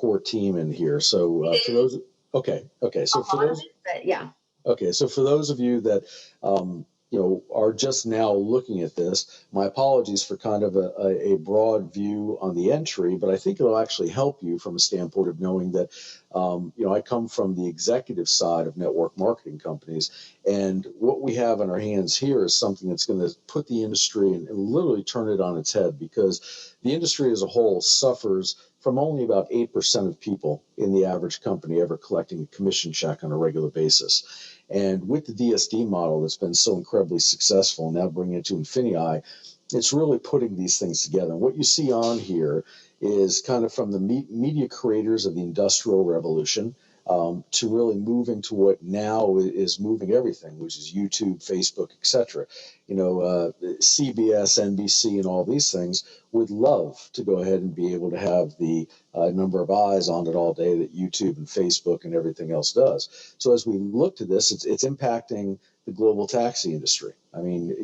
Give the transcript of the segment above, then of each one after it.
core team in here. So for those, okay. So for those, yeah. Okay, so for those of you that are just now looking at this, my apologies for kind of a broad view on the entry, but I think it'll actually help you from a standpoint of knowing that I come from the executive side of network marketing companies, and what we have in our hands here is something that's going to put the industry and literally turn it on its head, because the industry as a whole suffers from only about 8% of people in the average company ever collecting a commission check on a regular basis. And with the DSD model that's been so incredibly successful, now bringing it to Infinii, it's really putting these things together. And what you see on here is kind of from the media creators of the Industrial Revolution to really moving to what now is moving everything, which is YouTube, Facebook, etc. CBS, NBC, and all these things would love to go ahead and be able to have the number of eyes on it all day that YouTube and Facebook and everything else does. So as we look to this, it's impacting the global taxi industry. I mean,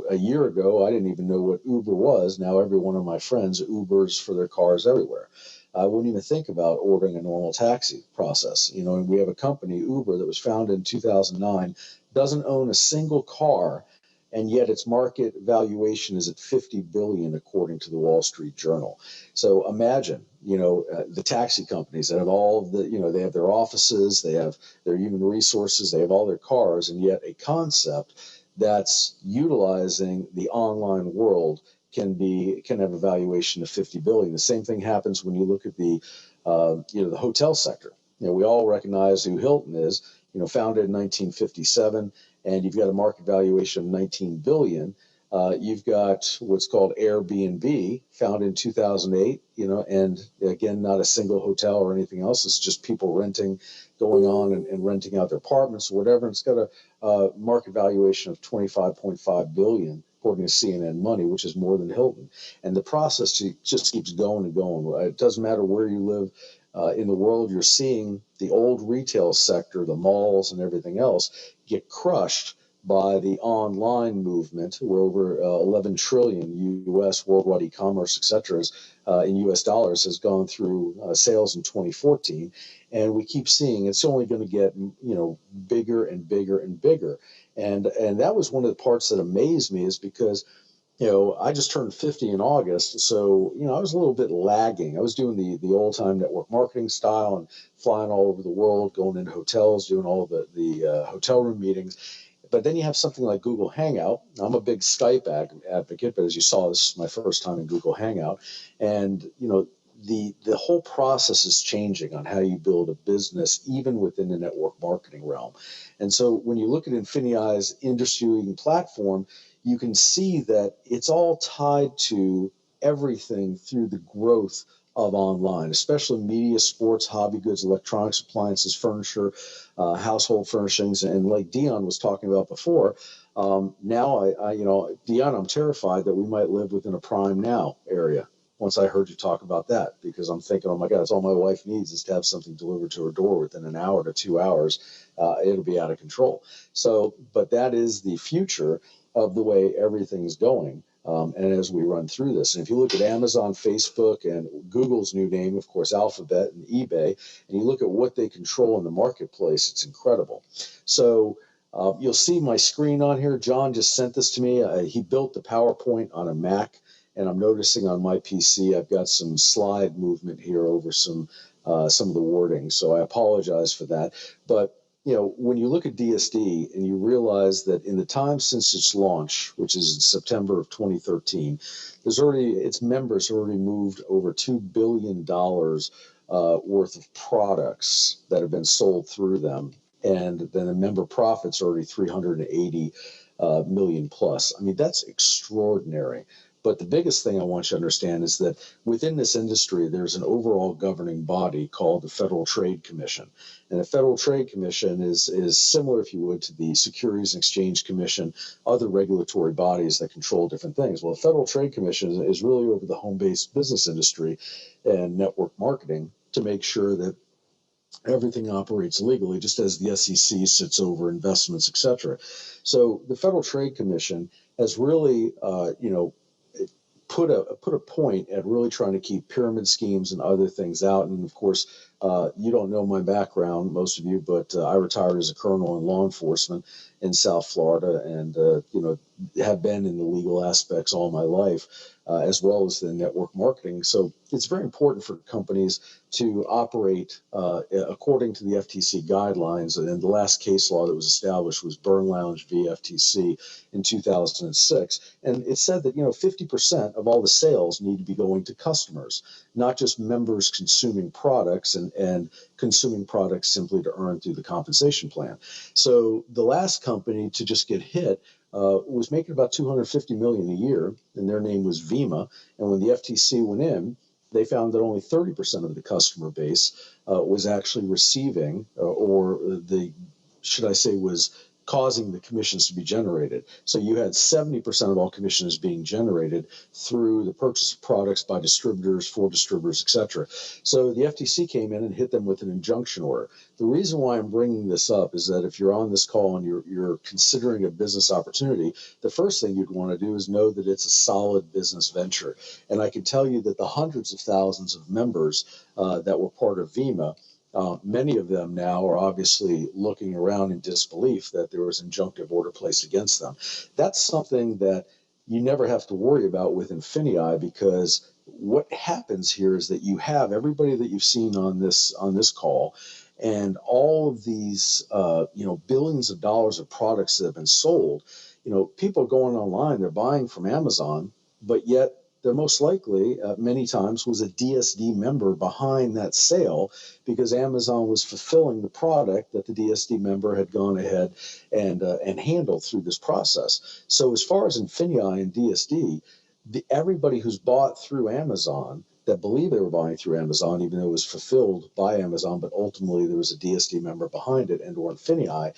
a year ago, I didn't even know what Uber was. Now every one of my friends Ubers for their cars everywhere. I wouldn't even think about ordering a normal taxi process. And we have a company, Uber, that was founded in 2009, doesn't own a single car, and yet its market valuation is at 50 billion according to the Wall Street Journal. So imagine, the taxi companies that have all of the, they have their offices, they have their human resources, they have all their cars, and yet a concept that's utilizing the online world can have a valuation of 50 billion. The same thing happens when you look at the the hotel sector. We all recognize who Hilton is, founded in 1957, and you've got a market valuation of 19 billion. You've got what's called Airbnb, founded in 2008, and again, not a single hotel or anything else. It's just people going on and renting out their apartments or whatever. And it's got a market valuation of 25.5 billion, according to CNN Money, which is more than Hilton. And the process just keeps going and going. It doesn't matter where you live in the world. You're seeing the old retail sector, the malls and everything else, get crushed by the online movement, where over 11 trillion U.S. worldwide e-commerce, et cetera, in U.S. dollars has gone through sales in 2014. And we keep seeing it's only going to get, bigger and bigger and bigger. And that was one of the parts that amazed me, is because, I just turned 50 in August. So, I was a little bit lagging. I was doing the old time network marketing style and flying all over the world, going into hotels, doing all of the hotel room meetings. But then you have something like Google Hangout. I'm a big Skype advocate, but as you saw, this is my first time in Google Hangout. And, the whole process is changing on how you build a business, even within the network marketing realm. And so when you look at Infinii's industry-leading platform, you can see that it's all tied to everything through the growth of online, especially media, sports, hobby goods, electronics, appliances, furniture, household furnishings. And like Dion was talking about before, now Dion, I'm terrified that we might live within a Prime Now area. Once I heard you talk about that, because I'm thinking, oh my God, it's all my wife needs is to have something delivered to her door within an hour to 2 hours. It'll be out of control. So, but that is the future of the way everything's going. And as we run through this, and if you look at Amazon, Facebook, and Google's new name, of course, Alphabet and eBay, and you look at what they control in the marketplace, it's incredible. So you'll see my screen on here. John just sent this to me. He built the PowerPoint on a Mac, and I'm noticing on my PC I've got some slide movement here over some of the wording. So I apologize for that. But when you look at DSD and you realize that in the time since its launch, which is in September of 2013, its members have already moved over $2 billion worth of products that have been sold through them. And then the member profits are already 380 million plus. I mean, that's extraordinary. But the biggest thing I want you to understand is that within this industry, there's an overall governing body called the Federal Trade Commission. And the Federal Trade Commission is similar, if you would, to the Securities and Exchange Commission, other regulatory bodies that control different things. Well, the Federal Trade Commission is really over the home-based business industry and network marketing to make sure that everything operates legally, just as the SEC sits over investments, et cetera. So the Federal Trade Commission has really, put a point at really trying to keep pyramid schemes and other things out. And of course, you don't know my background, most of you, but I retired as a colonel in law enforcement in South Florida, and have been in the legal aspects all my life, as well as the network marketing. So it's very important for companies to operate according to the FTC guidelines. And the last case law that was established was Burn Lounge v. FTC in 2006. And it said that 50% of all the sales need to be going to customers, not just members consuming products and consuming products simply to earn through the compensation plan. So the last company to just get hit was making about $250 million a year, and their name was Vima. And when the FTC went in, they found that only 30% of the customer base was actually receiving, was causing the commissions to be generated. So you had 70% of all commissions being generated through the purchase of products by distributors, for distributors, etc. So the FTC came in and hit them with an injunction order. The reason why I'm bringing this up is that if you're on this call and you're considering a business opportunity, the first thing you'd want to do is know that it's a solid business venture. And I can tell you that the hundreds of thousands of members that were part of Vima, many of them now are obviously looking around in disbelief that there was an injunctive order placed against them. That's something that you never have to worry about with Infinii, because what happens here is that you have everybody that you've seen on this call, and all of these billions of dollars of products that have been sold. People are going online, they're buying from Amazon, but yet there most likely many times was a DSD member behind that sale, because Amazon was fulfilling the product that the DSD member had gone ahead and handled through this process. So as far as Infinii and DSD, everybody who's bought through Amazon that believed they were buying through Amazon, even though it was fulfilled by Amazon, but ultimately there was a DSD member behind it and or Infinii,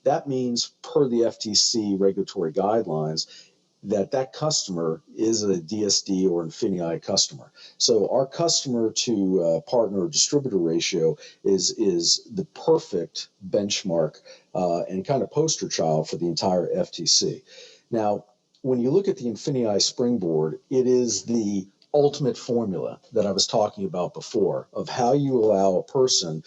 that means per the FTC regulatory guidelines, that customer is a DSD or Infinii customer. So our customer to partner or distributor ratio is the perfect benchmark and kind of poster child for the entire FTC. Now, when you look at the Infinii Springboard, it is the ultimate formula that I was talking about before of how you allow a person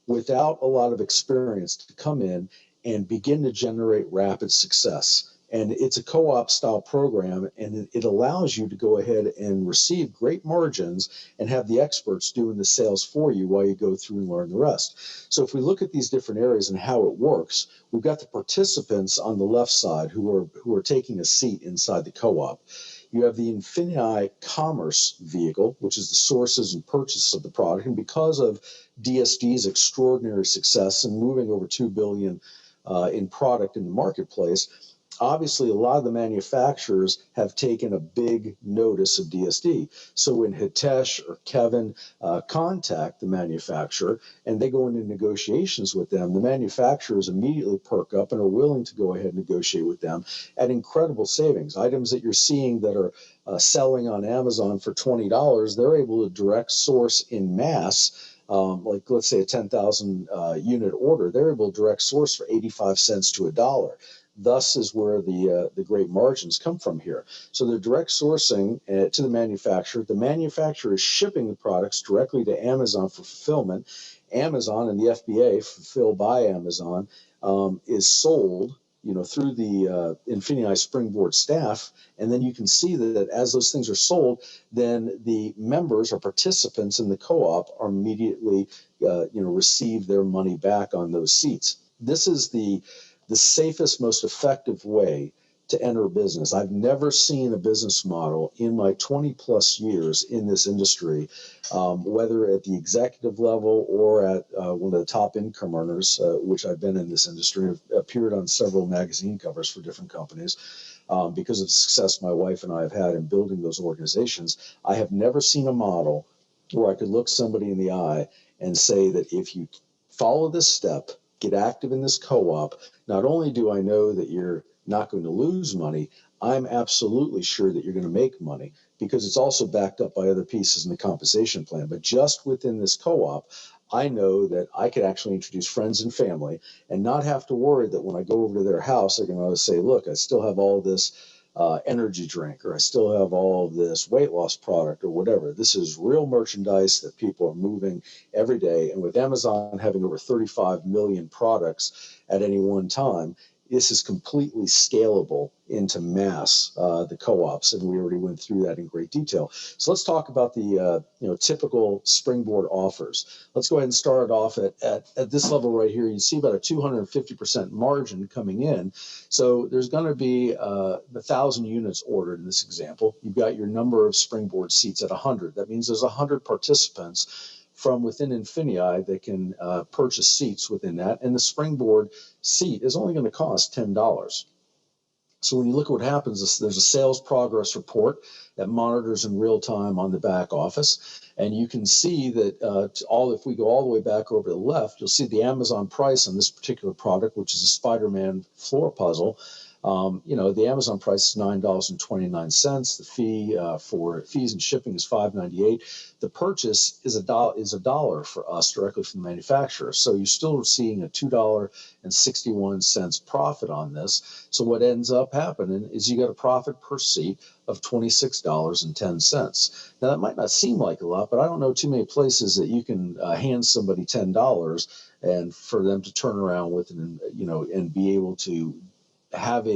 without a lot of experience to come in and begin to generate rapid success. And it's a co-op style program, and it allows you to go ahead and receive great margins and have the experts doing the sales for you while you go through and learn the rest. So if we look at these different areas and how it works, we've got the participants on the left side who are taking a seat inside the co-op. You have the Infinii Commerce vehicle, which is the sources and purchase of the product. And because of DSD's extraordinary success and moving over $2 billion in product in the marketplace, obviously a lot of the manufacturers have taken a big notice of DSD. So when Hitesh or Kevin contact the manufacturer and they go into negotiations with them, the manufacturers immediately perk up and are willing to go ahead and negotiate with them at incredible savings. Items that you're seeing that are selling on Amazon for $20, they're able to direct source in mass. Like let's say a 10,000 unit order, they're able to direct source for 85 cents to $1. Thus is where the great margins come from here. So they're direct sourcing to the manufacturer. The manufacturer is shipping the products directly to Amazon for fulfillment. Amazon and the FBA, fulfilled by Amazon, is sold through the Infinii Springboard staff. And then you can see that as those things are sold, then the members or participants in the co-op are immediately receive their money back on those seats. This is the safest, most effective way to enter a business. I've never seen a business model in my 20 plus years in this industry, whether at the executive level or at one of the top income earners, which I've been in this industry. I've appeared on several magazine covers for different companies because of the success my wife and I have had in building those organizations. I have never seen a model where I could look somebody in the eye and say that if you follow this step, get active in this co-op, not only do I know that you're not going to lose money, I'm absolutely sure that you're going to make money, because it's also backed up by other pieces in the compensation plan. But just within this co-op, I know that I could actually introduce friends and family and not have to worry that when I go over to their house, they're going to say, look, I still have all this energy drink, or I still have all of this weight loss product or whatever. This is real merchandise that people are moving every day. And with Amazon having over 35 million products at any one time, this is completely scalable into mass, the co-ops, and we already went through that in great detail. So let's talk about the typical Springboard offers. Let's go ahead and start off at this level right here. You see about a 250% margin coming in. So there's going to be 1,000 units ordered in this example. You've got your number of Springboard seats at 100. That means there's 100 participants from within Infinii that can purchase seats within that, and the Springboard seat is only going to cost $10. So when you look at what happens, there's a sales progress report that monitors in real time on the back office, and you can see that if we go all the way back over to the left, you'll see the Amazon price on this particular product, which is a Spider-Man floor puzzle. The Amazon price is $9.29. The fee for fees and shipping is $5.98. The purchase is $1 for us directly from the manufacturer. So you're still seeing a $2.61 profit on this. So what ends up happening is you get a profit per seat of $26.10. Now that might not seem like a lot, but I don't know too many places that you can hand somebody $10 and for them to turn around with it, and be able to have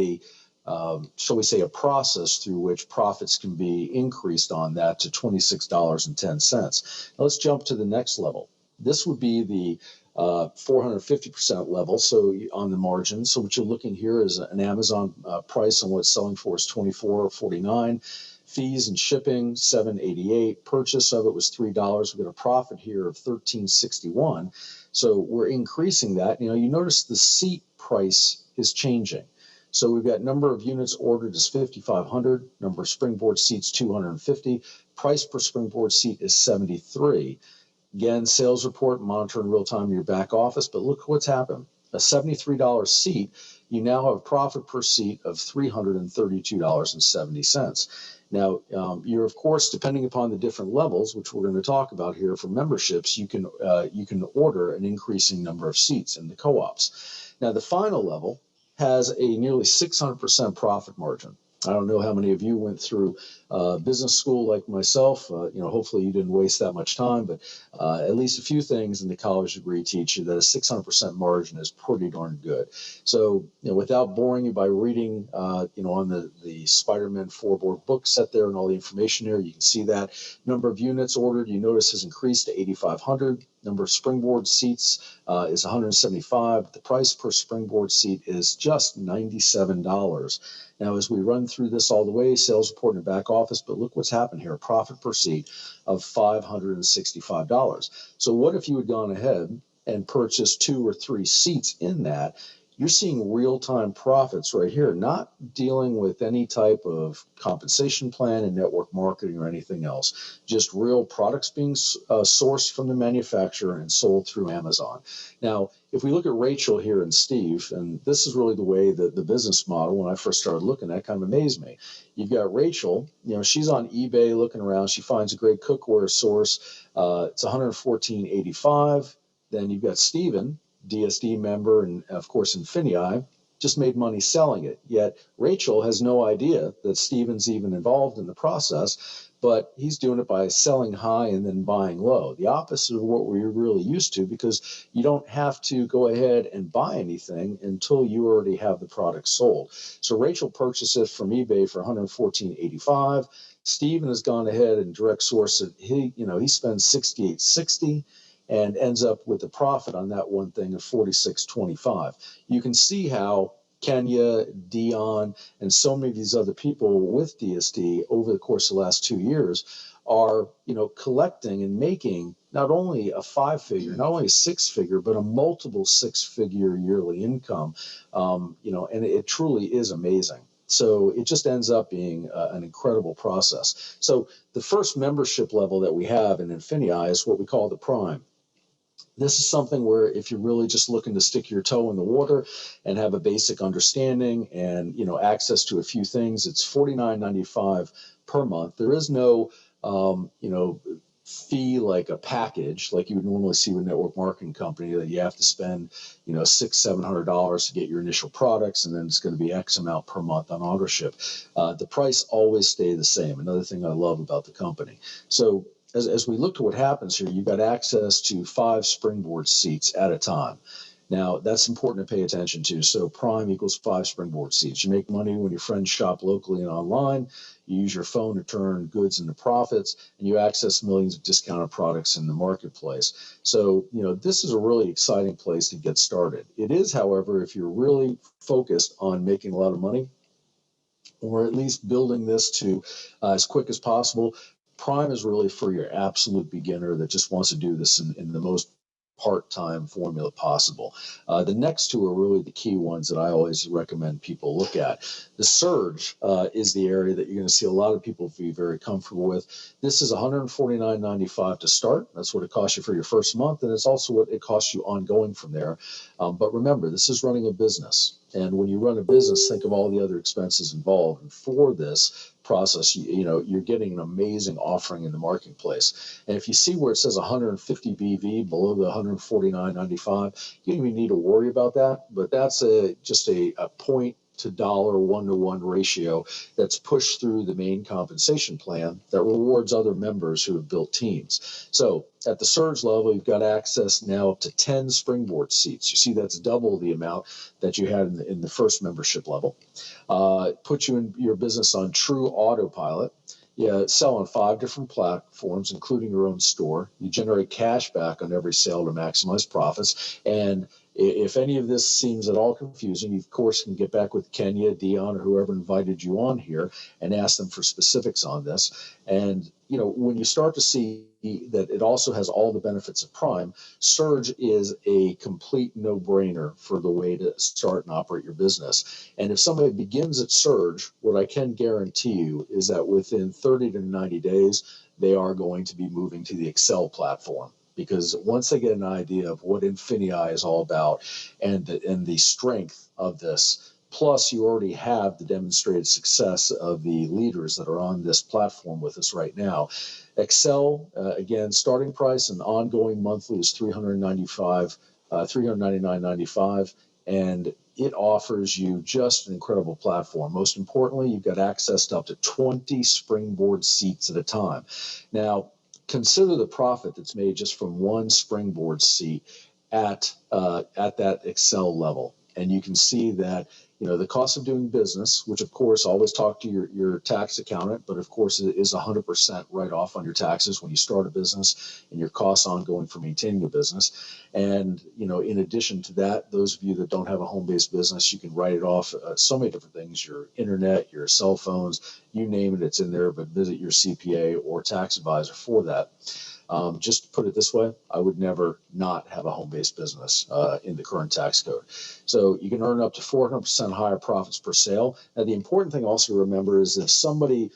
shall we say, a process through which profits can be increased on that to $26.10. Now let's jump to the next level. This would be the 450% level, so on the margin. So what you're looking here is an Amazon price on what it's selling for is $24.49. Fees and shipping $7.88. Purchase of it was $3. We got a profit here of $13.61. So we're increasing that. You notice the seat price is changing. So we've got number of units ordered is 5,500, number of Springboard seats 250, price per Springboard seat is 73. Again, sales report, monitor in real time in your back office, but look what's happened. A $73 seat, you now have a profit per seat of $332.70. Now, you're, of course, depending upon the different levels, which we're going to talk about here for memberships, you can order an increasing number of seats in the co-ops. Now, the final level has a nearly 600% profit margin. I don't know how many of you went through business school like myself. Hopefully you didn't waste that much time, but at least a few things in the college degree teach you that a 600% margin is pretty darn good. So, without boring you by reading, on the Spider-Man 4-board book set there and all the information there, you can see that number of units ordered, you notice, has increased to 8,500. Number of Springboard seats is 175. The price per Springboard seat is just $97. Now, as we run through this all the way, sales report in the back office, but look what's happened here, a profit per seat of $565. So what if you had gone ahead and purchased 2 or 3 seats in that? You're seeing real-time profits right here, not dealing with any type of compensation plan and network marketing or anything else, just real products being sourced from the manufacturer and sold through Amazon. Now, if we look at Rachel here and Steve, and this is really the way that the business model, when I first started looking at, kind of amazed me. You've got Rachel, she's on eBay looking around. She finds a great cookware source. It's $114.85. Then you've got Steven, DSD member, and of course Infinii, just made money selling it. Yet Rachel has no idea that Steven's even involved in the process, but he's doing it by selling high and then buying low. The opposite of what we're really used to, because you don't have to go ahead and buy anything until you already have the product sold. So Rachel purchased it from eBay for $114.85. Steven has gone ahead and direct sourced it. He spends $68.60. and ends up with a profit on that one thing of $46.25. You can see how Kenya, Dion, and so many of these other people with DSD over the course of the last 2 years are, collecting and making not only a 5-figure, not only a 6-figure, but a multiple 6-figure yearly income, and it truly is amazing. So it just ends up being an incredible process. So the first membership level that we have in Infinii is what we call the Prime. This is something where if you're really just looking to stick your toe in the water and have a basic understanding and, access to a few things, it's $49.95 per month. There is no, fee like a package, like you would normally see with a network marketing company, that you have to spend, $600-700 to get your initial products, and then it's going to be X amount per month on auto ship. The price always stay the same. Another thing I love about the company. So as we look to what happens here, you've got access to 5 Springboard seats at a time. Now, that's important to pay attention to. So Prime equals 5 Springboard seats. You make money when your friends shop locally and online. You use your phone to turn goods into profits, and you access millions of discounted products in the marketplace. So, this is a really exciting place to get started. It is, however, if you're really focused on making a lot of money, or at least building this to as quick as possible, Prime is really for your absolute beginner that just wants to do this in the most part-time formula possible. The next two are really the key ones that I always recommend people look at. The Surge is the area that you're going to see a lot of people be very comfortable with. This is $149.95 to start. That's what it costs you for your first month, and it's also what it costs you ongoing from there. But remember, this is running a business. And when you run a business, think of all the other expenses involved. And for this process, you're getting an amazing offering in the marketplace. And if you see where it says 150 BV below the 149.95, you don't even need to worry about that. But that's just a point to dollar 1-to-1 ratio that's pushed through the main compensation plan that rewards other members who have built teams. So at the Surge level, you've got access now up to 10 Springboard seats. You see that's double the amount that you had in the first membership level. Put you in your business on true autopilot. You sell on 5 different platforms, including your own store. You generate cash back on every sale to maximize profits. And if any of this seems at all confusing, you, of course, can get back with Kenya, Dion, or whoever invited you on here and ask them for specifics on this. And, when you start to see that it also has all the benefits of Prime, Surge is a complete no-brainer for the way to start and operate your business. And if somebody begins at Surge, what I can guarantee you is that within 30 to 90 days, they are going to be moving to the Excel platform. Because once they get an idea of what Infinii is all about and the strength of this, plus you already have the demonstrated success of the leaders that are on this platform with us right now. Excel, again, starting price and ongoing monthly is $399.95, and it offers you just an incredible platform. Most importantly, you've got access to up to 20 Springboard seats at a time. Now, consider the profit that's made just from one Springboard seat at that Excel level. And you can see that, the cost of doing business, which of course always talk to your tax accountant, but of course it is 100% write off on your taxes when you start a business and your costs ongoing for maintaining a business. And, in addition to that, those of you that don't have a home-based business, you can write it off so many different things, your internet, your cell phones, you name it, it's in there, but visit your CPA or tax advisor for that. Just to put it this way, I would never not have a home-based business in the current tax code. So you can earn up to 400% higher profits per sale. Now, the important thing also to remember is if somebody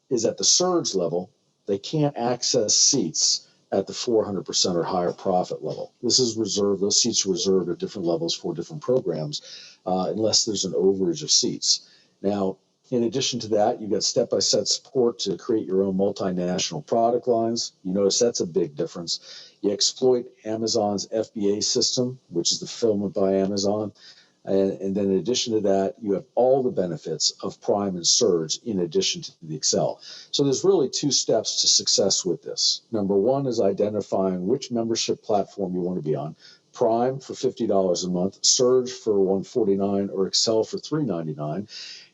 is at the Surge level, they can't access seats at the 400% or higher profit level. This is reserved, those seats are reserved at different levels for different programs unless there's an overage of seats. Now, in addition to that, you've got step-by-step support to create your own multinational product lines. You notice that's a big difference. You exploit Amazon's FBA system, which is the fulfillment by Amazon. And then in addition to that, you have all the benefits of Prime and Surge in addition to the Excel. So there's really 2 steps to success with this. Number 1 is identifying which membership platform you want to be on. Prime for $50 a month, Surge for $149, or Excel for $399.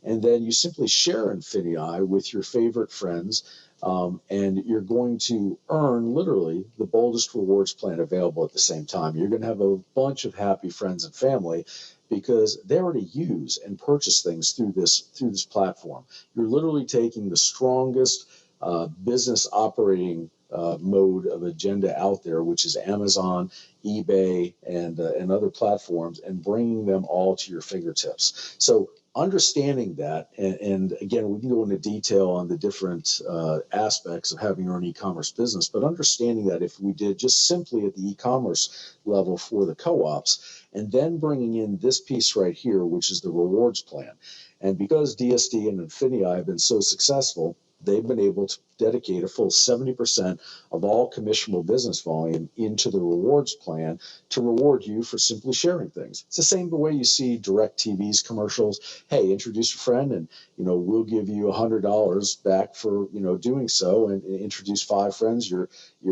And then you simply share Infinii with your favorite friends, and you're going to earn literally the boldest rewards plan available at the same time. You're going to have a bunch of happy friends and family because they already use and purchase things through this platform. You're literally taking the strongest business operating mode of agenda out there, which is Amazon, eBay, and other platforms, and bringing them all to your fingertips. So understanding that, and again, we can go into detail on the different aspects of having your own e-commerce business, but understanding that if we did just simply at the e-commerce level for the co-ops, and then bringing in this piece right here, which is the rewards plan. And because DSD and Infinii have been so successful, they've been able to dedicate a full 70% of all commissionable business volume into the rewards plan to reward you for simply sharing things. It's the same the way you see direct TV's commercials. Hey, introduce a friend and, we'll give you $100 back for, doing so, and introduce 5 friends. Your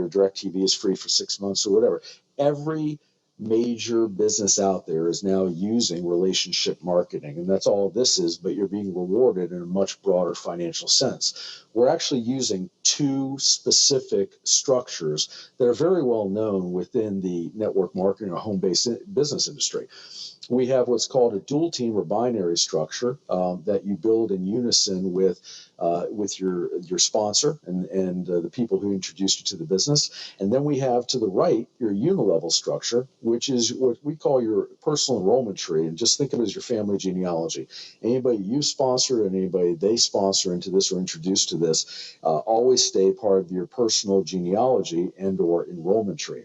direct TV is free for 6 months or whatever. Every major business out there is now using relationship marketing, and that's all this is, but you're being rewarded in a much broader financial sense. We're actually using 2 specific structures that are very well known within the network marketing or home-based business industry. We have what's called a dual team or binary structure that you build in unison with your sponsor and the people who introduced you to the business. And then we have to the right your unilevel structure, which is what we call your personal enrollment tree. And just think of it as your family genealogy. Anybody you sponsor and anybody they sponsor into this or introduced to this always stay part of your personal genealogy and or enrollment tree.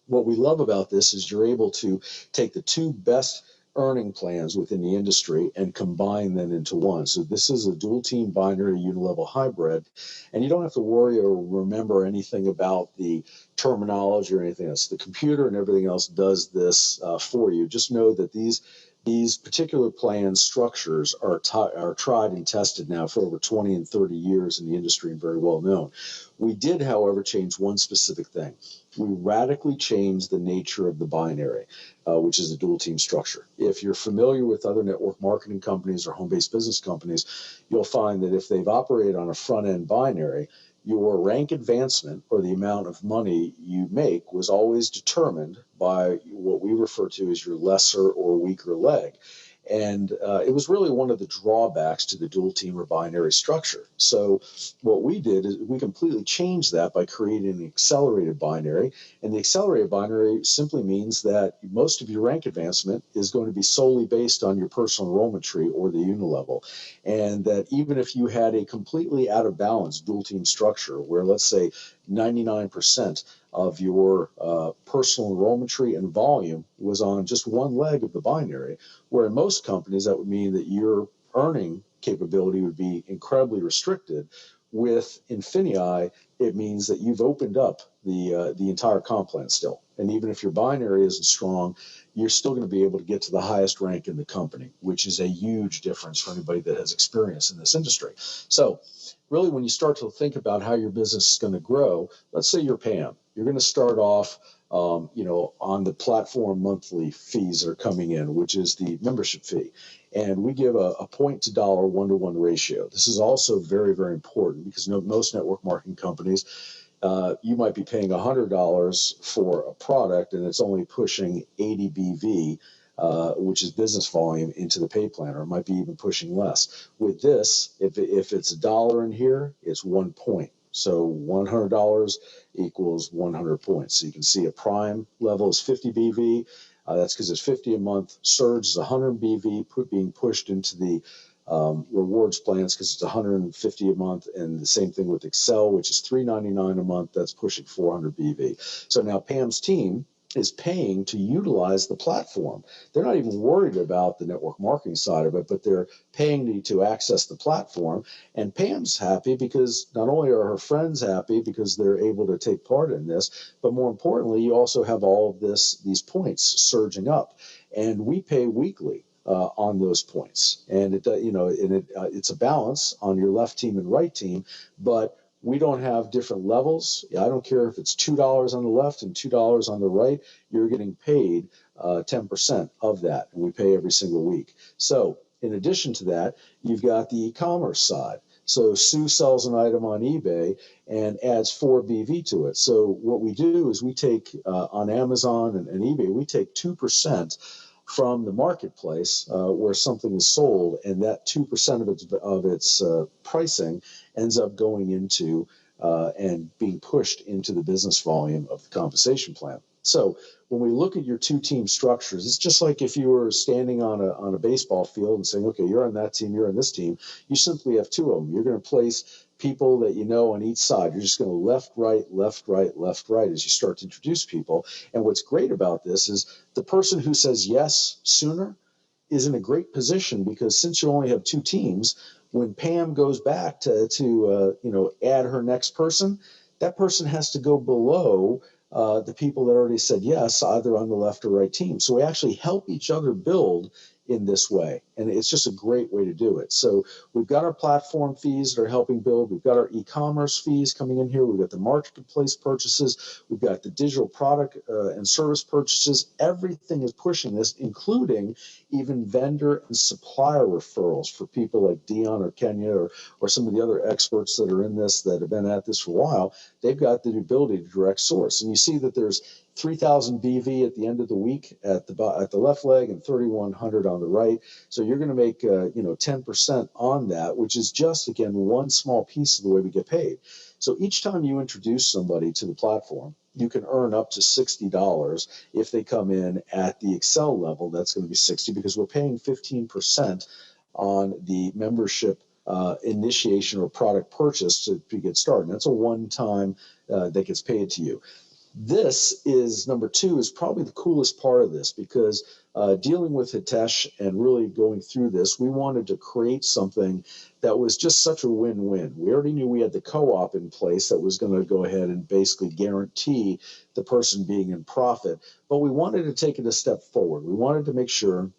What we love about this is you're able to take the 2 best earning plans within the industry and combine them into one. So this is a dual team binary unilevel hybrid, and you don't have to worry or remember anything about the terminology or anything else. The computer and everything else does this for you. Just know that these particular plan structures are tried and tested now for over 20 and 30 years in the industry and very well known. We did, however, change one specific thing. We radically changed the nature of the binary, which is a dual team structure. If you're familiar with other network marketing companies or home-based business companies, you'll find that if they've operated on a front-end binary, your rank advancement or the amount of money you make was always determined by what we refer to as your lesser or weaker leg. And it was really one of the drawbacks to the dual team or binary structure. So what we did is we completely changed that by creating an accelerated binary. And the accelerated binary simply means that most of your rank advancement is going to be solely based on your personal enrollment tree or the unilevel. And that even if you had a completely out of balance dual team structure where, let's say, 99% of your personal enrollment tree and volume was on just one leg of the binary, where in most companies that would mean that your earning capability would be incredibly restricted. With Infinii, it means that you've opened up the entire comp plan still. And even if your binary isn't strong, you're still going to be able to get to the highest rank in the company, which is a huge difference for anybody that has experience in this industry. So really, when you start to think about how your business is going to grow, let's say you're Pam. You're going to start off on the platform monthly fees that are coming in, which is the membership fee. And we give a point to dollar 1-to-1 ratio. This is also very, very important because most network marketing companies, you might be paying $100 for a product and it's only pushing 80 BV, which is business volume, into the pay plan, or it might be even pushing less. With this, if it's $1 in here, it's 1 point. So $100 equals 100 points. So you can see a prime level is 50 BV. That's because it's 50 a month. Surge is 100 BV being pushed into the rewards plans because it's 150 a month, and the same thing with Excel, which is $399 a month. That's pushing 400 BV. So now Pam's team is paying to utilize the platform. They're not even worried about the network marketing side of it, but they're paying to access the platform. And Pam's happy because not only are her friends happy because they're able to take part in this, but more importantly, you also have all of these points surging up. And we pay weekly on those points. And it's a balance on your left team and right team, but we don't have different levels. I don't care if it's $2 on the left and $2 on the right, you're getting paid 10% of that, and we pay every single week. So in addition to that, you've got the e-commerce side. So Sue sells an item on eBay and adds 4 BV to it. So what we do is we take on Amazon and eBay, we take 2% from the marketplace where something is sold, and that 2% of its pricing ends up going into and being pushed into the business volume of the compensation plan. So when we look at your 2-team structures, it's just like if you were standing on a baseball field and saying, okay, you're on that team, you're on this team. You simply have 2 of them. You're going to place people that you know on each side. You're just going to left, right, left, right, left, right as you start to introduce people. And what's great about this is the person who says yes sooner is in a great position because since you only have 2 teams, when Pam goes back to add her next person, that person has to go below the people that already said yes, either on the left or right team. So we actually help each other build in this way. And it's just a great way to do it. So we've got our platform fees that are helping build. We've got our e-commerce fees coming in here. We've got the marketplace purchases. We've got the digital product and service purchases. Everything is pushing this, including even vendor and supplier referrals for people like Dion or Kenya or some of the other experts that are in this that have been at this for a while. They've got the ability to direct source. And you see that there's 3,000 BV at the end of the week at the left leg and 3,100 on the right. So you're going to make 10% on that, which is just, again, one small piece of the way we get paid. So each time you introduce somebody to the platform, you can earn up to $60 if they come in at the Excel level. That's going to be 60 because we're paying 15% on the membership initiation or product purchase to get started. And that's a one-time that gets paid to you. This is number two, is probably the coolest part of this, because dealing with Hitesh and really going through this, we wanted to create something that was just such a win-win. We already knew we had the co-op in place that was going to go ahead and basically guarantee the person being in profit, but we wanted to take it a step forward. We wanted to make sure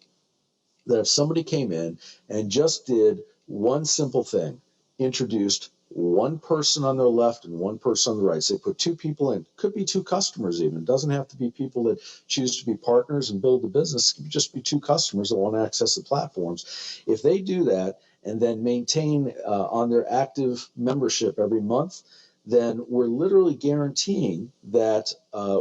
that if somebody came in and just did one simple thing, introduced one person on their left and one person on the right, say put two people in, could be two customers even, it doesn't have to be people that choose to be partners and build the business, it could just be two customers that want to access the platforms. If they do that and then maintain on their active membership every month, then we're literally guaranteeing that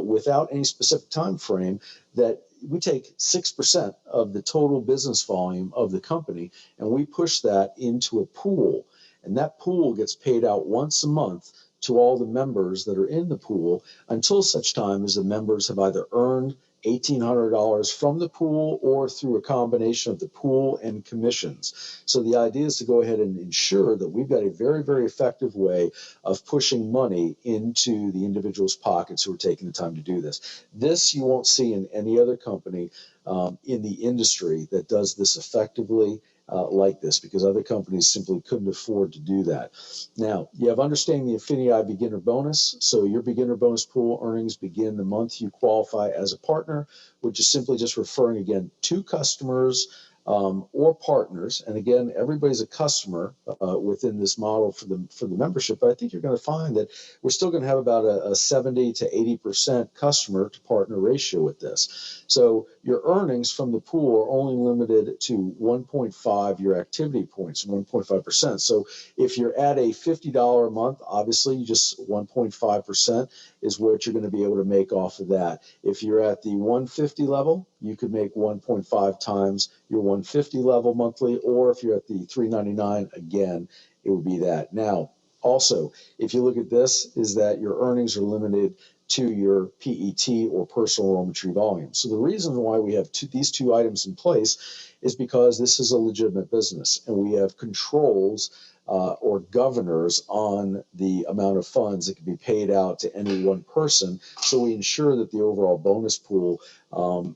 without any specific time frame, that we take 6% of the total business volume of the company and we push that into a pool. And that pool gets paid out once a month to all the members that are in the pool until such time as the members have either earned $1,800 from the pool or through a combination of the pool and commissions. So the idea is to go ahead and ensure that we've got a very, very effective way of pushing money into the individual's pockets who are taking the time to do this. This you won't see in any other company in the industry that does this effectively like this, because other companies simply couldn't afford to do that. Now, you have understanding the Infinii beginner bonus. So your beginner bonus pool earnings begin the month you qualify as a partner, which is simply just referring, again, to customers or partners. And again, everybody's a customer within this model for the membership. But I think you're going to find that we're still going to have about a 70 to 80% customer to partner ratio with this. So your earnings from the pool are only limited to 1.5 your activity points, 1.5%. So if you're at a $50 a month, obviously just 1.5% is what you're going to be able to make off of that. If you're at the 150 level, you could make 1.5 times your 150 level monthly, or if you're at the 399, again, it would be that. Now, also, if you look at this, is that your earnings are limited to your PET or personal enrollment volume. So the reason why we have these two items in place is because this is a legitimate business and we have controls or governors on the amount of funds that can be paid out to any one person. So we ensure that the overall bonus pool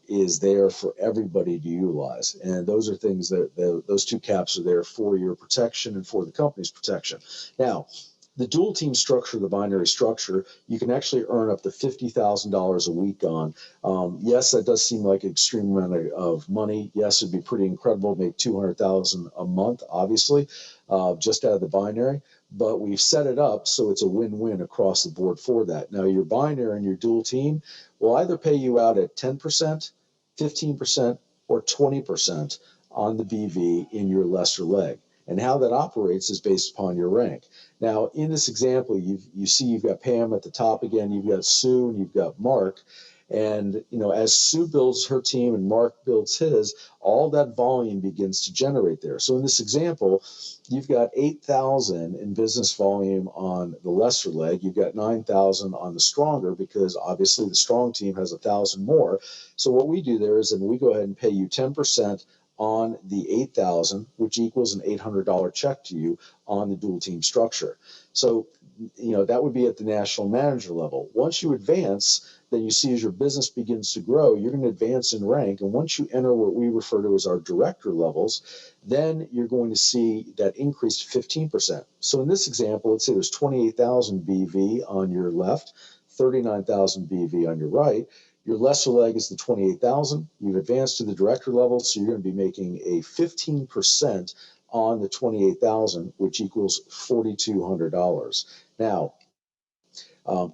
is there for everybody to utilize. And those are things that those two caps are there for your protection and for the company's protection. Now, the dual team structure, the binary structure, you can actually earn up to $50,000 a week on. Yes, that does seem like an extreme amount of money. Yes, it'd be pretty incredible to make $200,000 a month, obviously, just out of the binary. But we've set it up so it's a win-win across the board for that. Now, your binary and your dual team will either pay you out at 10%, 15%, or 20% on the BV in your lesser leg. And how that operates is based upon your rank. Now, in this example, you see you've got Pam at the top again, you've got Sue, and you've got Mark. And as Sue builds her team and Mark builds his, all that volume begins to generate there. So in this example, you've got 8,000 in business volume on the lesser leg. You've got 9,000 on the stronger, because obviously the strong team has 1,000 more. So what we do there is then we go ahead and pay you 10% on the 8,000, which equals an $800 check to you on the dual team structure. So that would be at the national manager level. Once you advance, then you see as your business begins to grow, you're going to advance in rank. And once you enter what we refer to as our director levels, then you're going to see that increase to 15%. So in this example, let's say there's 28,000 BV on your left, 39,000 BV on your right. Your lesser leg is the 28,000. You've advanced to the director level, so you're going to be making a 15% on the 28,000, which equals $4,200. Now,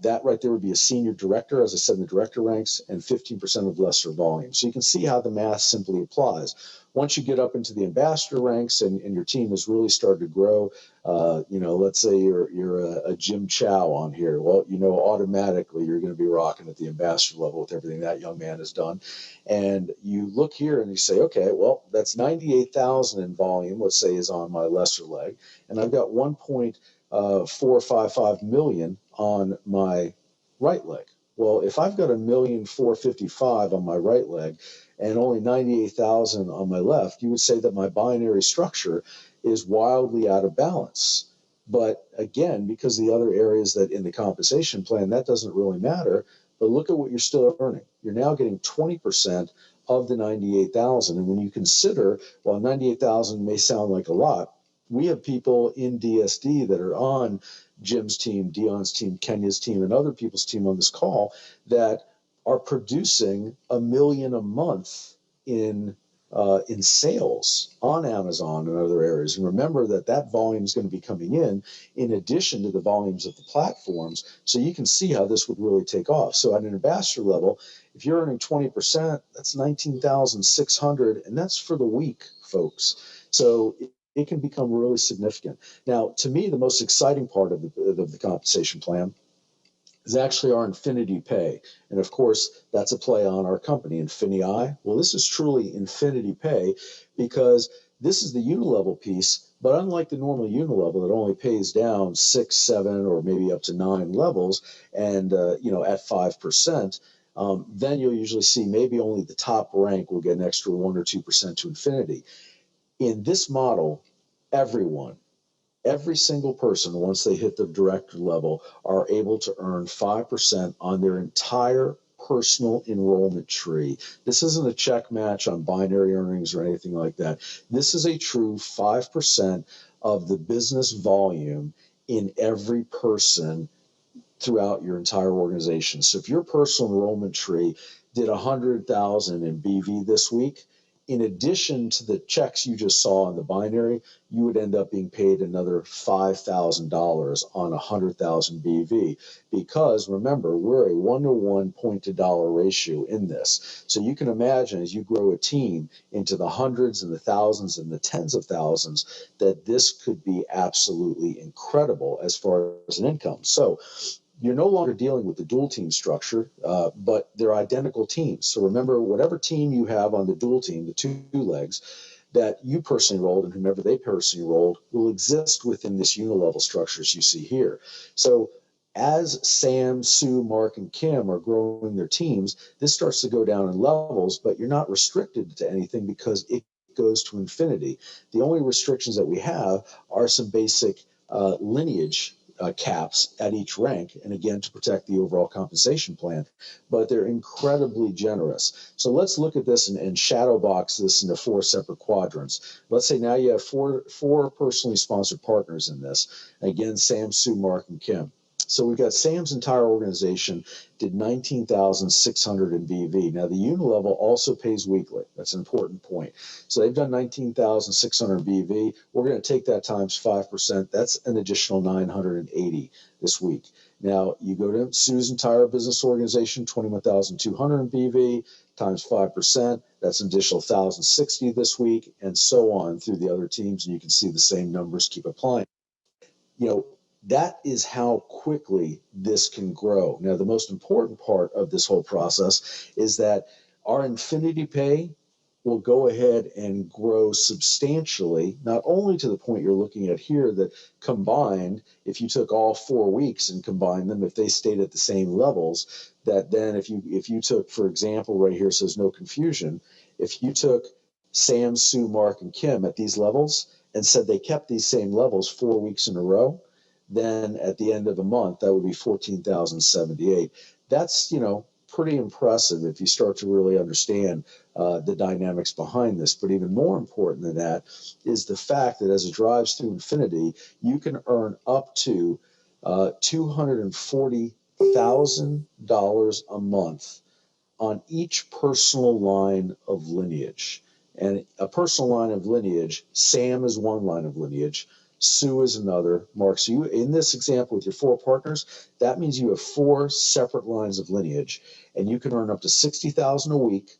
that right there would be a senior director, as I said, in the director ranks, and 15% of lesser volume. So you can see how the math simply applies. Once you get up into the ambassador ranks and your team has really started to grow, let's say you're a Jim Chow on here. Well, automatically you're going to be rocking at the ambassador level with everything that young man has done. And you look here and you say, okay, well, that's 98,000 in volume, let's say, is on my lesser leg. And I've got 1.455 million on my right leg. Well, if I've got 1,455,000 on my right leg and only 98,000 on my left, you would say that my binary structure is wildly out of balance. But again, because the other areas that in the compensation plan, that doesn't really matter. But look at what you're still earning. You're now getting 20% of the 98,000. And when you consider, while 98,000 may sound like a lot, we have people in DSD that are on Jim's team, Dion's team, Kenya's team, and other people's team on this call that are producing $1 million a month in sales on Amazon and other areas. And remember that volume is going to be coming in addition to the volumes of the platforms. So you can see how this would really take off. So at an ambassador level, if you're earning 20%, that's 19,600, and that's for the week, folks. So it can become really significant. Now, to me, the most exciting part of the compensation plan is actually our Infinii Pay. And of course, that's a play on our company, Infinii. Well, this is truly Infinii Pay because this is the unilevel piece, but unlike the normal unilevel that only pays down 6, 7, or maybe up to 9 levels and, at 5%, then you'll usually see maybe only the top rank will get an extra 1 or 2% to Infinity. In this model, every single person, once they hit the director level, are able to earn 5% on their entire personal enrollment tree. This isn't a check match on binary earnings or anything like that. This is a true 5% of the business volume in every person throughout your entire organization. So if your personal enrollment tree did 100,000 in BV this week, in addition to the checks you just saw in the binary, you would end up being paid another $5,000 on 100,000 BV because remember, we're a 1-to-1 point to dollar ratio in this. So you can imagine as you grow a team into the hundreds and the thousands and the tens of thousands, that this could be absolutely incredible as far as an income. So you're no longer dealing with the dual team structure, but they're identical teams. So remember, whatever team you have on the dual team, the two legs, that you personally rolled and whomever they personally rolled will exist within this unilevel structure as you see here. So as Sam, Sue, Mark, and Kim are growing their teams, this starts to go down in levels, but you're not restricted to anything because it goes to infinity. The only restrictions that we have are some basic lineage caps at each rank, and again, to protect the overall compensation plan, but they're incredibly generous. So let's look at this and shadow box this into 4 separate quadrants. Let's say now you have four personally sponsored partners in this. Again, Sam, Sue, Mark, and Kim. So we've got Sam's entire organization did 19,600 in BV. Now the unilevel also pays weekly. That's an important point. So they've done 19,600 BV. We're going to take that times 5%. That's an additional 980 this week. Now you go to Sue's entire business organization, 21,200 in BV times 5%. That's an additional 1,060 this week, and so on through the other teams. And you can see the same numbers keep applying. That is how quickly this can grow. Now, the most important part of this whole process is that our Infinii Pay will go ahead and grow substantially, not only to the point you're looking at here that combined, if you took all 4 weeks and combined them, if they stayed at the same levels, that then if you took, for example, right here says no confusion, if you took Sam, Sue, Mark, and Kim at these levels and said they kept these same levels 4 weeks in a row, then at the end of the month, that would be 14,078. That's, pretty impressive if you start to really understand the dynamics behind this. But even more important than that is the fact that as it drives through infinity, you can earn up to $240,000 a month on each personal line of lineage. And a personal line of lineage, Sam is one line of lineage, Sue is another. Mark, so you, in this example with your 4 partners, that means you have 4 separate lines of lineage, and you can earn up to 60,000 a week,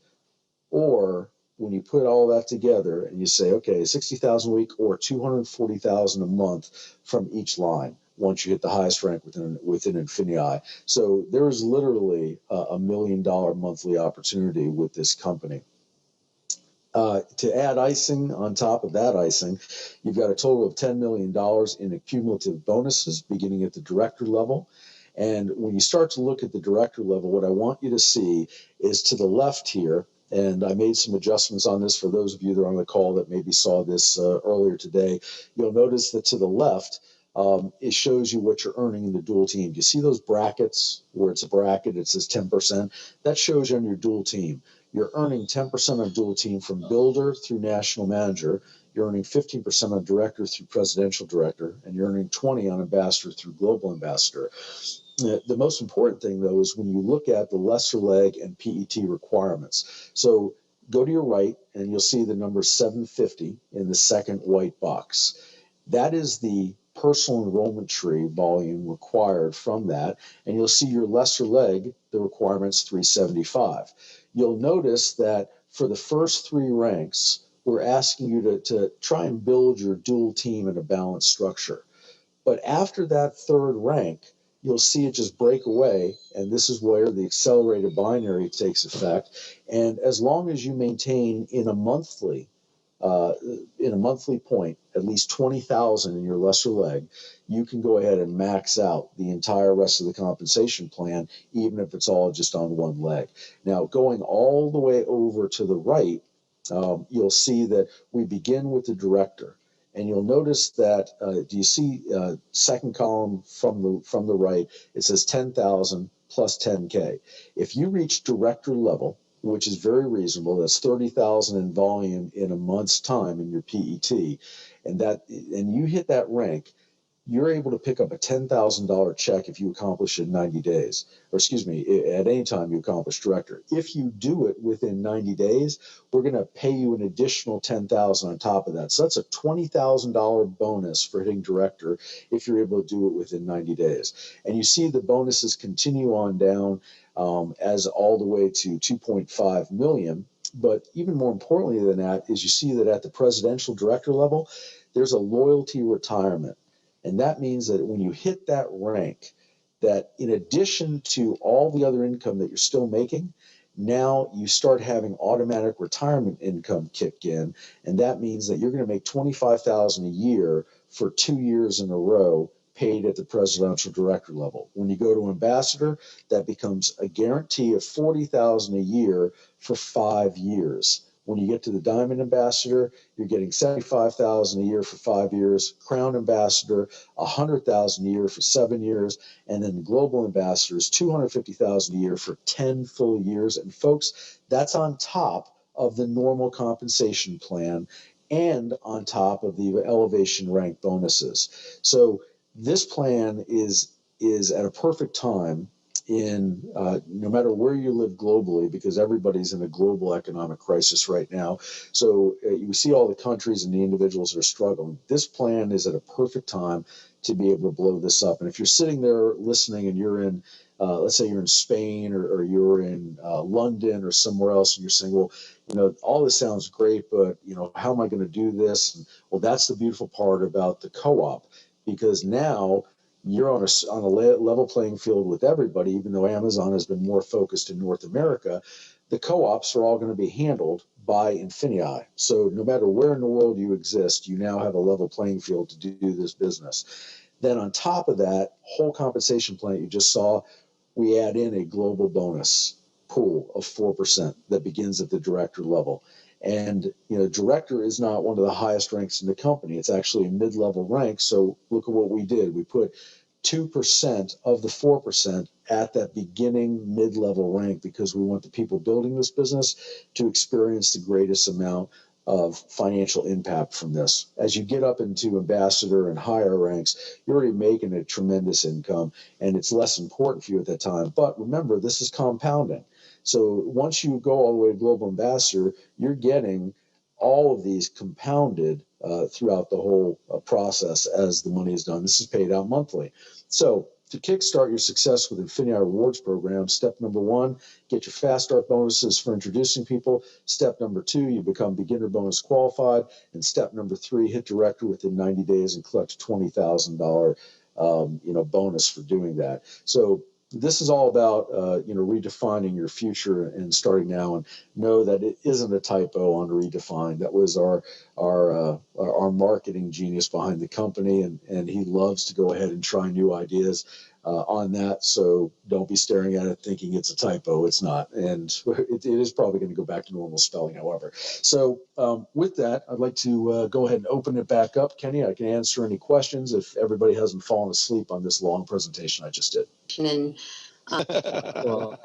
or when you put all that together and you say, okay, 60,000 a week or 240,000 a month from each line once you hit the highest rank within Infinii. So there is literally a $1 million monthly opportunity with this company. To add icing on top of that icing, you've got a total of $10 million in cumulative bonuses beginning at the director level. And when you start to look at the director level, what I want you to see is to the left here, and I made some adjustments on this for those of you that are on the call that maybe saw this earlier today. You'll notice that to the left, it shows you what you're earning in the dual team. You see those brackets where it's a bracket, it says 10%? That shows you on your dual team. You're earning 10% on dual team from builder through national manager. You're earning 15% on director through presidential director, and you're earning 20 on ambassador through global ambassador. The most important thing, though, is when you look at the lesser leg and PET requirements. So go to your right, and you'll see the number 750 in the second white box. That is the personal enrollment tree volume required from that, and you'll see your lesser leg, the requirement's 375. You'll notice that for the first 3 ranks, we're asking you to try and build your dual team in a balanced structure. But after that 3rd rank, you'll see it just break away, and this is where the accelerated binary takes effect. And as long as you maintain in a monthly point at least 20,000 in your lesser leg, you can go ahead and max out the entire rest of the compensation plan, even if it's all just on one leg. Now, going all the way over to the right, you'll see that we begin with the director. And you'll notice that, do you see second column from the right? It says 10,000 plus 10K. If you reach director level, which is very reasonable, that's 30,000 in volume in a month's time in your PET, and you hit that rank, you're able to pick up a $10,000 check if you accomplish it in 90 days, or excuse me, at any time you accomplish director. If you do it within 90 days, we're going to pay you an additional $10,000 on top of that. So that's a $20,000 bonus for hitting director if you're able to do it within 90 days. And you see the bonuses continue on down as all the way to 2.5 million. But even more importantly than that is you see that at the presidential director level, there's a loyalty retirement. And that means that when you hit that rank, that in addition to all the other income that you're still making, now you start having automatic retirement income kick in. And that means that you're going to make $25,000 a year for 2 years in a row paid at the presidential director level. When you go to ambassador, that becomes a guarantee of $40,000 a year for 5 years. When you get to the Diamond Ambassador, you're getting $75,000 a year for 5 years. Crown Ambassador, $100,000 a year for 7 years, and then the Global Ambassador is $250,000 a year for 10 full years. And folks, that's on top of the normal compensation plan and on top of the elevation rank bonuses. So this plan is at a perfect time in no matter where you live globally, because everybody's in a global economic crisis right now. So you see all the countries and the individuals that are struggling. This plan is at a perfect time to be able to blow this up. And if you're sitting there listening and you're in, let's say you're in Spain or you're in London or somewhere else, and you're saying, well, all this sounds great, but, how am I going to do this? And, well, that's the beautiful part about the co-op, because now you're on a level playing field with everybody. Even though Amazon has been more focused in North America, the co-ops are all going to be handled by Infinii. So no matter where in the world you exist, you now have a level playing field to do this business. Then on top of that whole compensation plan you just saw, we add in a global bonus pool of 4% that begins at the director level. And, director is not one of the highest ranks in the company. It's actually a mid-level rank. So look at what we did. We put 2% of the 4% at that beginning mid-level rank because we want the people building this business to experience the greatest amount of financial impact from this. As you get up into ambassador and higher ranks, you're already making a tremendous income, and it's less important for you at that time. But remember, this is compounding. So once you go all the way to global ambassador, you're getting all of these compounded throughout the whole process as the money is done. This is paid out monthly. So to kickstart your success with Infinii Rewards program, step number 1, get your fast start bonuses for introducing people. Step number 2, you become beginner bonus qualified. And step number 3, hit director within 90 days and collect a $20,000 bonus for doing that. So this is all about redefining your future and starting now, and know that it isn't a typo on redefine. That was our marketing genius behind the company, and he loves to go ahead and try new ideas on that. So don't be staring at it thinking it's a typo. It's not, and it is probably going to go back to normal spelling, however. So with that, I'd like to go ahead and open it back up. Kenny, I can answer any questions if everybody hasn't fallen asleep on this long presentation I just did. And well,